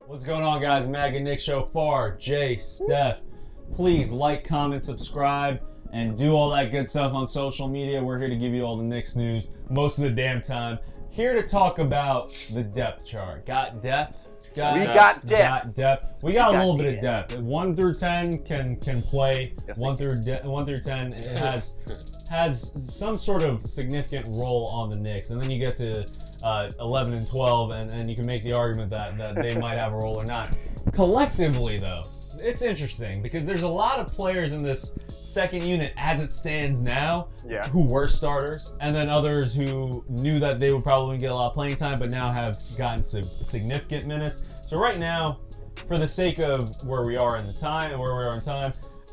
What's going on, guys? Mag and Nick Show for Jay, Steph. Please like, comment, subscribe, and do all that good stuff on social media. We're here to give you all the Knicks news most of the damn time. Here to talk about the depth chart. Got depth? We got depth. We got a little bit of depth. 1 through 10 can play. Yes, 1 through 10 it has some sort of significant role on the Knicks, and then you get to 11 and 12, and you can make the argument that they might have a role or not. Collectively, though, it's interesting because there's a lot of players in this second unit as it stands now who were starters, and then others who knew that they would probably get a lot of playing time but now have gotten significant minutes. So right now, for the sake of where we are in time,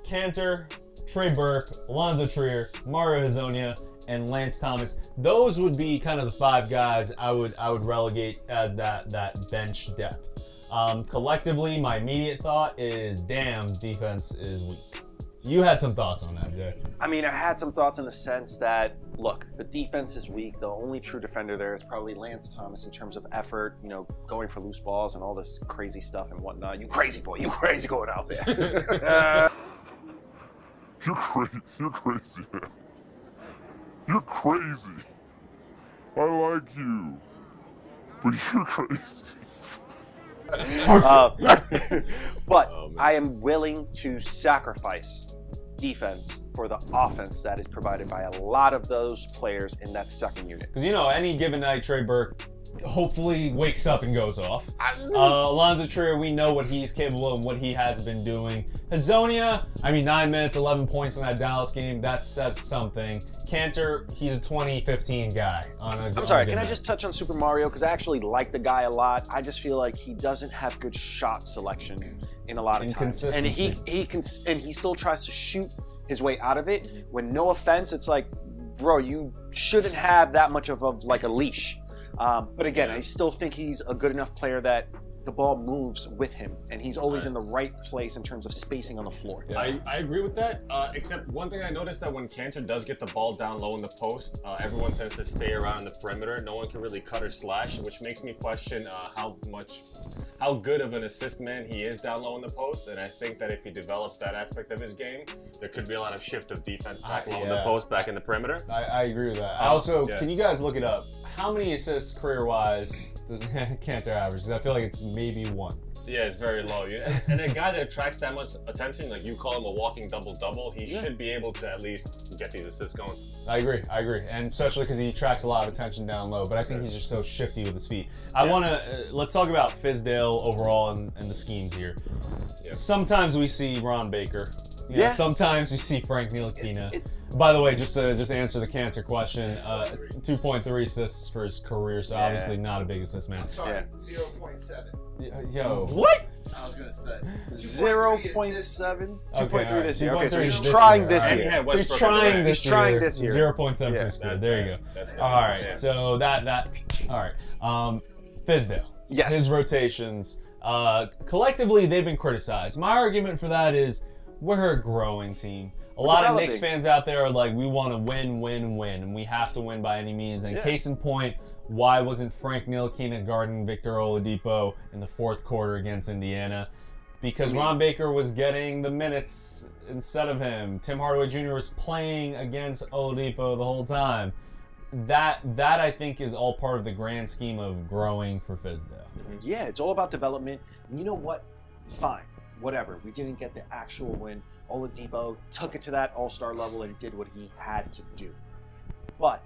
Kanter, Trey Burke, Alonzo Trier, Mario Hezonja, and Lance Thomas, those would be kind of the 5 guys I would relegate as that bench depth. Collectively, my immediate thought is, damn, defense is weak. You had some thoughts on that, Jay. I mean, I had some thoughts in the sense that, look, the defense is weak. The only true defender there is probably Lance Thomas in terms of effort, you know, going for loose balls and all this crazy stuff and whatnot. You crazy boy, you crazy going out there. You're crazy, man. You're crazy. I like you, but you're crazy. But I am willing to sacrifice defense for the offense that is provided by a lot of those players in that second unit. Because, you know, any given night, Trey Burke hopefully wakes up and goes off. Alonzo Trier, we know what he's capable of and what he has been doing. Hezonja, I mean, 9 minutes, 11 points in that Dallas game. That says something. Kanter, he's a 2015 guy. I'm sorry, can I just touch on Super Mario? Because I actually like the guy a lot. I just feel like he doesn't have good shot selection in a lot of times. And he still tries to shoot his way out of it. When no offense, it's like, bro, you shouldn't have that much of a leash. But again, I still think he's a good enough player that the ball moves with him, and he's always in the right place in terms of spacing on the floor. Yeah. I agree with that, except one thing I noticed that when Kanter does get the ball down low in the post, everyone tends to stay around the perimeter. No one can really cut or slash, which makes me question how good of an assist man he is down low in the post. And I think that if he develops that aspect of his game, there could be a lot of shift of defense back low in the post, back in the perimeter. I agree with that. Can you guys look it up? How many assists career-wise does Kanter average? Because I feel like it's maybe 1. Yeah, it's very low. And a guy that attracts that much attention, like you call him a walking double-double, he should be able to at least get these assists going. I agree. And especially because he attracts a lot of attention down low, but I think he's just so shifty with his feet. Let's talk about Fizdale overall and the schemes here. Yeah. Sometimes we see Ron Baker. Sometimes you see Frank Ntilikina. By the way, just to answer the Kanter question, 2.3 assists for his career, so obviously not a big assist man. I'm sorry, 0.7. Yo. What? I was gonna say 0.7, 2.3 this year. Okay, so he's this trying year. this year. He's trying this year. 0.7 for his career. There you go. All right, so all right. Fizdale. Yes. His rotations. Collectively, they've been criticized. My argument for that is, we're a growing team. A lot of Knicks fans out there are like, we want to win, and we have to win by any means. And case in point, why wasn't Frank Ntilikina guarding Victor Oladipo in the 4th quarter against Indiana? Because Ron Baker was getting the minutes instead of him. Tim Hardaway Jr. was playing against Oladipo the whole time. That I think is all part of the grand scheme of growing for Fizdale. Yeah, it's all about development. And you know what? Fine. Whatever. We didn't get the actual win. Oladipo took it to that all-star level and did what he had to do. But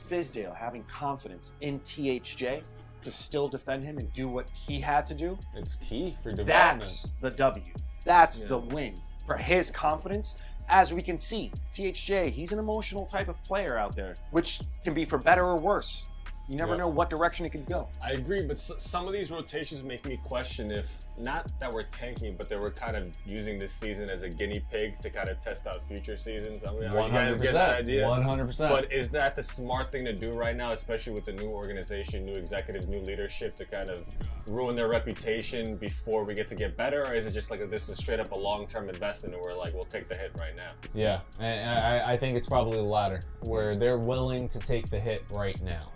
Fizdale having confidence in THJ to still defend him and do what he had to do, it's key for development. That's the W. That's the win for his confidence. As we can see, THJ, he's an emotional type of player out there, which can be for better or worse. You never know what direction it could go. I agree, but some of these rotations make me question if, not that we're tanking, but that we're kind of using this season as a guinea pig to kind of test out future seasons. I mean, 100%. You guys get the idea? 100%. But is that the smart thing to do right now, especially with the new organization, new executives, new leadership, to kind of ruin their reputation before we get better? Or is it just like this is straight up a long-term investment and we're like, we'll take the hit right now? Yeah, and I think it's probably the latter, where they're willing to take the hit right now.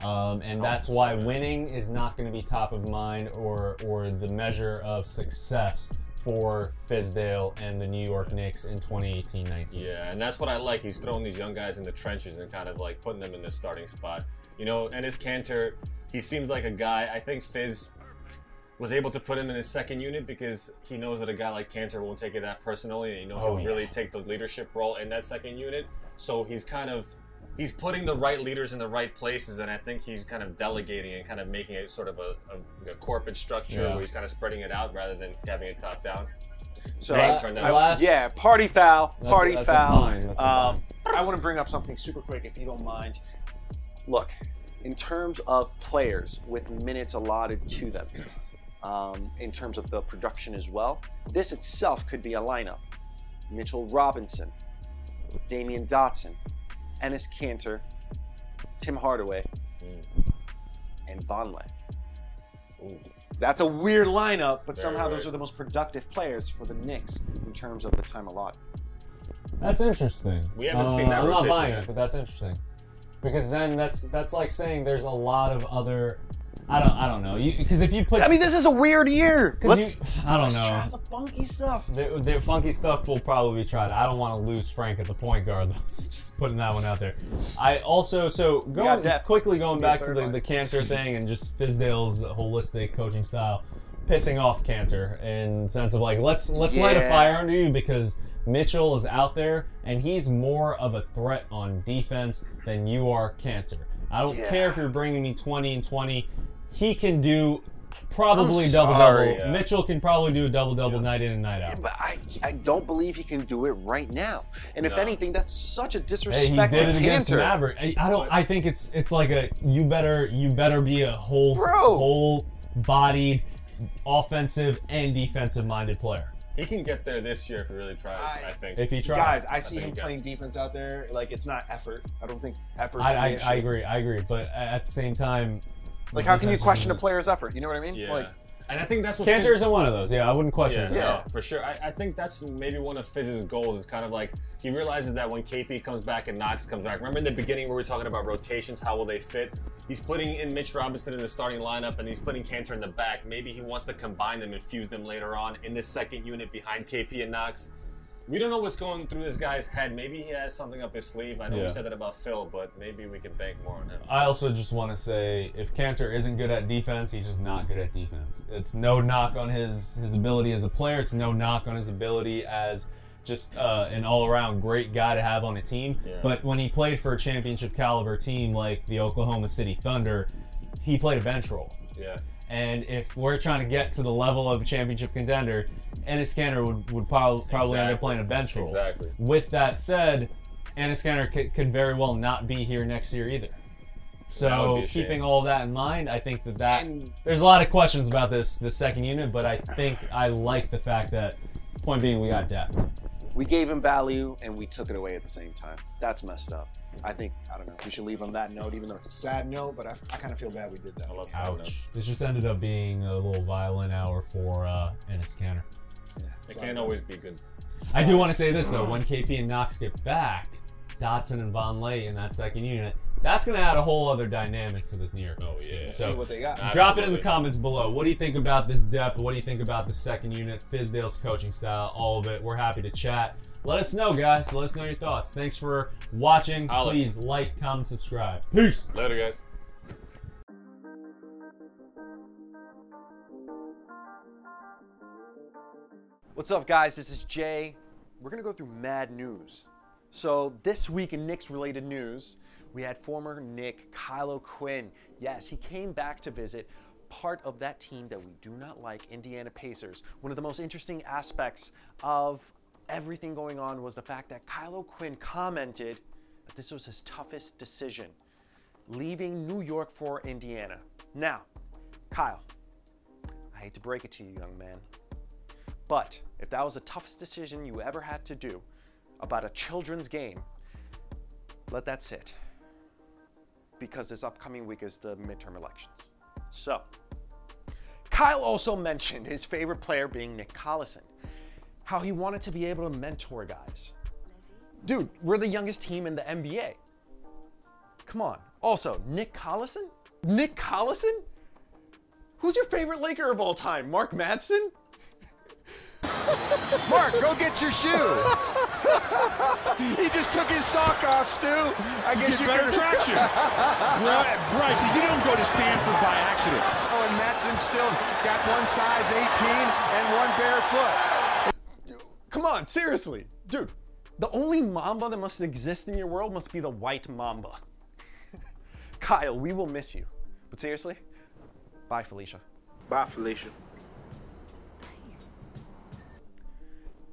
And that's why winning is not going to be top of mind or the measure of success for Fizdale and the New York Knicks in 2018-19. Yeah, and that's what I like. He's throwing these young guys in the trenches and kind of like putting them in the starting spot. You know, and his Cantor, he seems like a guy, I think Fizz was able to put him in his second unit because he knows that a guy like Cantor won't take it that personally, and he'll really take the leadership role in that second unit. So he's putting the right leaders in the right places, and I think he's kind of delegating and kind of making it sort of a corporate structure where he's kind of spreading it out rather than having it top down. So party foul, party foul. I want to bring up something super quick, if you don't mind. Look, in terms of players with minutes allotted to them, in terms of the production as well, this itself could be a lineup. Mitchell Robinson, Damian Dotson, Enes Kanter, Tim Hardaway, and Vonleh. That's a weird lineup, but somehow those are the most productive players for the Knicks in terms of the time allotted. That's interesting. We haven't seen that I'm rotation not buying yet. it, but that's interesting. Because then that's like saying there's a lot of other. I don't know. Because if you put, I mean, this is a weird year. I don't know. Try some funky stuff. The funky stuff will probably be tried. I don't want to lose Frank at the point guard, though. Just putting that one out there. I also going back to the Cantor thing and just Fizdale's holistic coaching style, pissing off Cantor in the sense of like let's light a fire under you because Mitchell is out there and he's more of a threat on defense than you are, Cantor. I don't care if you're bringing me 20 and 20. He can do probably double-double. Yeah. Mitchell can probably do a double-double night in and night out. But I don't believe he can do it right now. And if anything, that's such a disrespect he did to it against Cantor. Maverick. I think it's like a you better be a whole-bodied, offensive and defensive-minded player. He can get there this year if he really tries, I think. If he tries. Guys, I see him playing defense out there. Like, it's not effort. I don't think effort. I agree. But at the same time, like, how can you question a player's effort? You know what I mean? Yeah. Like, and I think that's what Cantor isn't one of those. Yeah, I wouldn't question it. Yeah, for sure. I think that's maybe one of Fizz's goals is kind of like he realizes that when KP comes back and Knox comes back. Remember in the beginning where we were talking about rotations, how will they fit? He's putting in Mitch Robinson in the starting lineup and he's putting Cantor in the back. Maybe he wants to combine them and fuse them later on in this second unit behind KP and Knox. We don't know what's going through this guy's head. Maybe he has something up his sleeve. I know we said that about Phil, but maybe we can bank more on him. I also just want to say, if Cantor isn't good at defense, he's just not good at defense. It's no knock on his ability as a player. It's no knock on his ability as just an all-around great guy to have on a team. Yeah. But when he played for a championship caliber team like the Oklahoma City Thunder, he played a bench role. Yeah. And if we're trying to get to the level of a championship contender, Enes Kanter would probably end up playing a bench role. Exactly. With that said, Enes Kanter could very well not be here next year either. So keeping all that in mind, I think that there's a lot of questions about this second unit, but I think I like the fact that, point being, we got depth. we gave him value and we took it away at the same time. That's messed up. I don't know. We should leave on that note, even though it's a sad note, but I kind of feel bad we did that. Ouch. This just ended up being a little violent hour for Enes Kanter. Yeah. It can't always be good. I do want to say this, though. When KP and Knox get back, Dotson and Vonleh in that second unit, that's going to add a whole other dynamic to this New York Knicks team. So see what they got. Drop it in the comments below. What do you think about this depth? What do you think about the second unit, Fizdale's coaching style, all of it? We're happy to chat. Let us know, guys. Let us know your thoughts. Thanks for watching. Please like, comment, subscribe. Peace. Later, guys. What's up, guys? This is Jay. We're going to go through mad news. So this week in Knicks-related news, we had former Knick Kyle O'Quinn. Yes, he came back to visit part of that team that we do not like, Indiana Pacers. One of the most interesting aspects of everything going on was the fact that Kyle O'Quinn commented that this was his toughest decision, leaving New York for Indiana. Now, Kyle, I hate to break it to you, young man, but if that was the toughest decision you ever had to do about a children's game, let that sit, because this upcoming week is the midterm elections. So, Kyle also mentioned his favorite player being Nick Collison, how he wanted to be able to mentor guys. Dude, we're the youngest team in the NBA. Come on, Also, Nick Collison? Nick Collison? Who's your favorite Laker of all time? Mark Madsen? Mark, go get your shoe. He just took his sock off, Stu. I guess you better traction. Right, you don't go to Stanford by accident. Oh, and Madsen still got one size 18 and one bare foot. Come on, seriously. Dude, the only Mamba that must exist in your world must be the white Mamba. Kyle, we will miss you. But seriously, bye, Felicia. Bye, Felicia.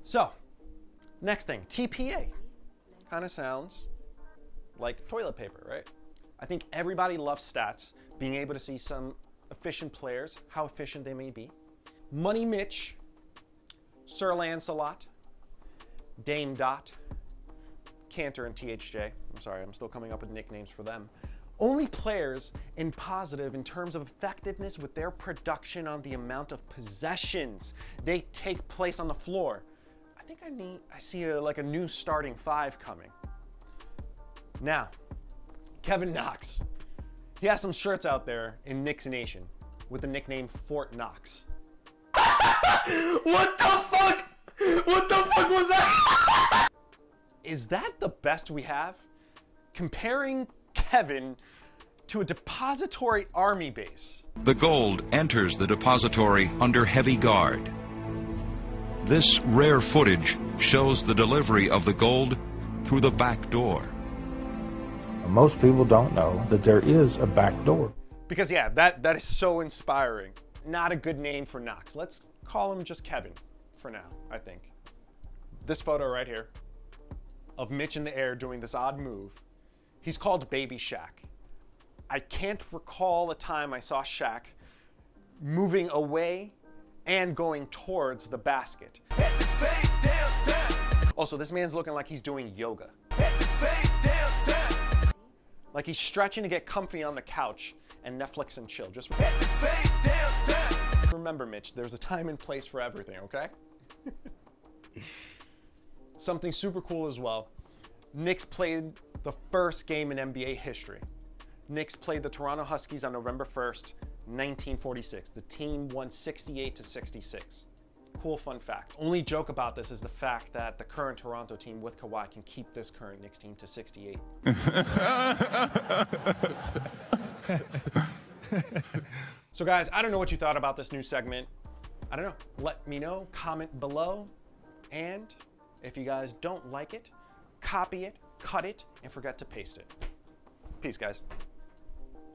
So, next thing, TPA. Kind of sounds like toilet paper, right? I think everybody loves stats, being able to see some efficient players, how efficient they may be. Money Mitch, Sir Lancelot, Dame Dot, Cantor and THJ. I'm sorry, I'm still coming up with nicknames for them. Only players in positive in terms of effectiveness with their production on the amount of possessions they take place on the floor. I think I see like a new starting five coming. Now, Kevin Knox. He has some shirts out there in Knicks Nation with the nickname Fort Knox. What the fuck? What the fuck was that? Is that the best we have? Comparing Kevin to a depository army base. The gold enters the depository under heavy guard. This rare footage shows the delivery of the gold through the back door. Most people don't know that there is a back door. Because yeah, that is so inspiring. Not a good name for Knox. Let's call him just Kevin for now, I think. This photo right here of Mitch in the air doing this odd move, he's called Baby Shaq. I can't recall a time I saw Shaq moving away and going towards the basket. At the same damn time. Also, this man's looking like he's doing yoga. At the same damn time. Like he's stretching to get comfy on the couch and Netflix and chill. Just at the same damn time. Remember, Mitch, there's a time and place for everything, okay? Something super cool as well. Knicks played the first game in NBA history. Knicks played the Toronto Huskies on November 1st, 1946. The team won 68-66. Cool fun fact. Only joke about this is the fact that the current Toronto team with Kawhi can keep this current Knicks team to 68. So guys, I don't know what you thought about this new segment. I don't know. Let me know. Comment below. And if you guys don't like it, copy it, cut it, and forget to paste it. Peace, guys.